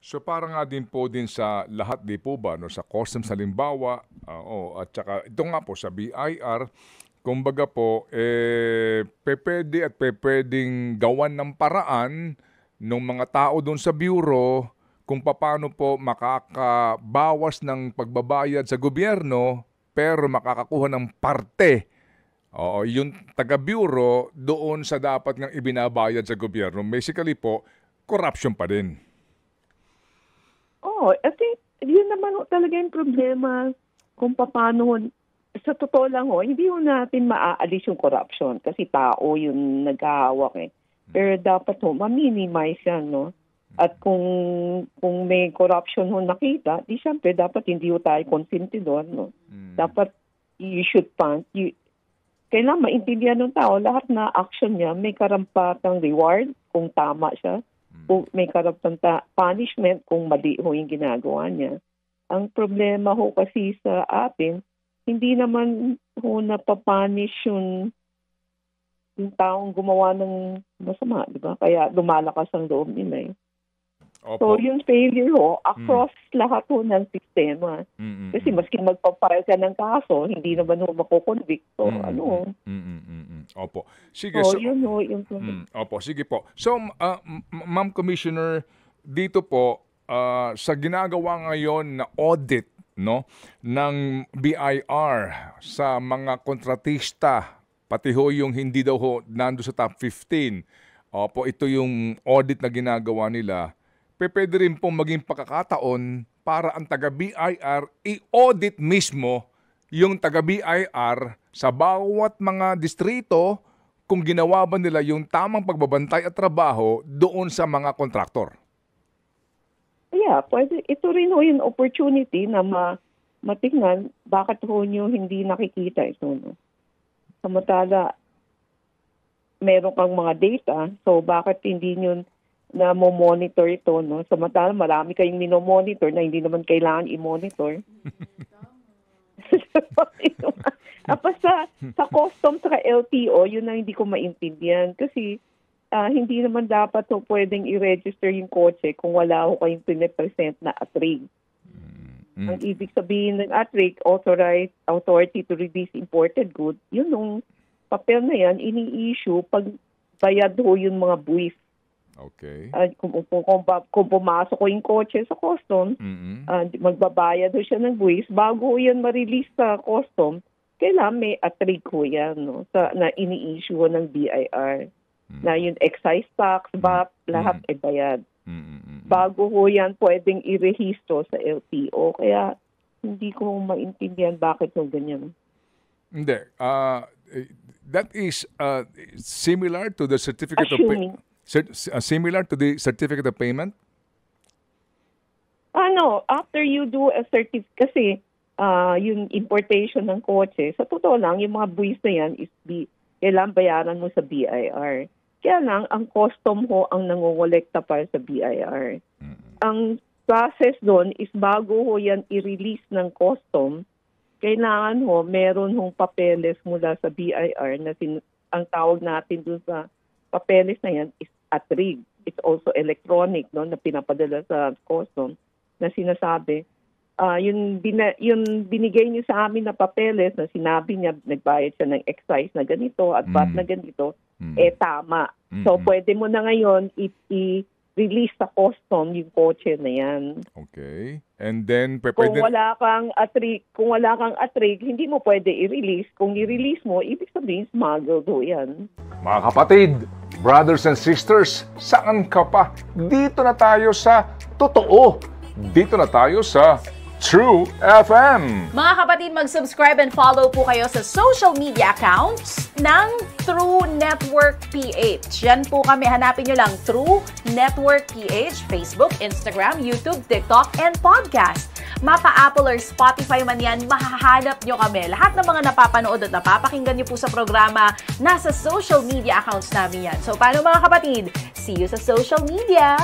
So para nga din po din sa lahat di po ba, no, sa customs halimbawa, at saka ito nga po sa BIR, kumbaga po, pwede at pwedeng gawan ng paraan ng mga tao doon sa bureau kung paano po makakabawas ng pagbabayad sa gobyerno pero makakakuha ng parte. Yung taga-bureau doon sa dapat ngang ibinabayad sa gobyerno. Basically po, corruption pa din. I think yun naman talaga yung problema kung paano, sa totoo lang hindi natin maaalis yung corruption kasi tao yung nag-ahawak eh. Pero dapat ma-minimize yan, no? At kung may corruption nakita, di syempre dapat hindi tayo konsentidor, no? Dapat you should kailangan maintindihan ng tao lahat na action niya may karampatang reward kung tama siya. Kung may karampatang punishment kung mali yung ginagawa niya. Ang problema kasi sa atin, hindi naman napapunish yung taong gumawa ng masama, di ba? Kaya lumalakas ang loob nila eh. So yung failure across lahat ng sistema. Kasi maski magpapile ka ng kaso, hindi naman makukonvict. So Opo. Sige. So yun yung Opo, sige po. So Ma'am Commissioner, dito po sa ginagawa ngayon na audit, no, ng BIR sa mga kontratista, pati yung hindi daw nando sa top 15. Opo, ito yung audit na ginagawa nila. Pwede rin pong maging pagkakataon para ang taga-BIR i-audit mismo yung taga-BIR sa bawat mga distrito kung ginawa ba nila yung tamang pagbabantay at trabaho doon sa mga kontraktor. Yeah, pwede. Ito rin yung opportunity na matingnan bakit nyo hindi nakikita ito. No? Samantala, meron kang mga data, so bakit hindi nyo na mo-monitor ito, no? Samantala, marami kayong minomonitor na hindi naman kailangan i-monitor. Tapos sa customs sa LTO, yun na hindi ko maintindihan. Kasi hindi naman dapat pwedeng i-register yung kotse kung wala kayong pinipresent na ATRIG. Ang ibig sabihin ng ATRIG, Authorized Authority to Release Imported Goods, yun yung papel na yan, ini-issue pag bayad yung mga buwis. Okay. Kung pumasok ko yung kotse sa custom, magbabayad siya ng buwis. Bago yan ma-release sa custom, kailangan may ATRIG yan, no? Na ini-issue ng BIR. Na yung excise tax, VAT, lahat bayad. Bago yan pwedeng i-rehistro sa LTO. Kaya hindi ko maintindihan bakit ganyan. Hindi. That is similar to the certificate assuming. Similar to the certificate of payment? After you do a certificate, kasi yung importation ng kotse, sa totoo lang, yung mga buwis na yan is kailangan bayaran mo sa BIR. Kaya lang, ang custom ang nangongolekta para sa BIR. Ang process doon is bago yan i-release ng custom, kailangan meron papeles mula sa BIR na ang tawag natin doon sa papeles na yan is ATRIG. It's also electronic, no, na pinapadala sa custom na sinasabi. Yung binigay niyo sa amin na papeles na sinabi niya nagbayad siya ng excise na ganito at VAT na ganito, tama. So pwede mo na ngayon i-release sa custom yung kotse na yan. Okay. And then kung wala kang ATRIG, hindi mo pwede i-release. Kung i-release mo, ibig sabihin smuggled yan. Mga kapatid, brothers and sisters, saan ka pa? Dito na tayo sa totoo. Dito na tayo sa True FM. Mga kapatid, mag-subscribe and follow po kayo sa social media accounts ng True Network PH. Yan po kami. Hanapin nyo lang True Network PH, Facebook, Instagram, YouTube, TikTok, and podcast. Mapa Apple or Spotify man yan, mahahanap nyo kami. Lahat ng mga napapanood at napapakinggan nyo po sa programa, nasa social media accounts namin yan. So, paano mga kapatid? See you sa social media!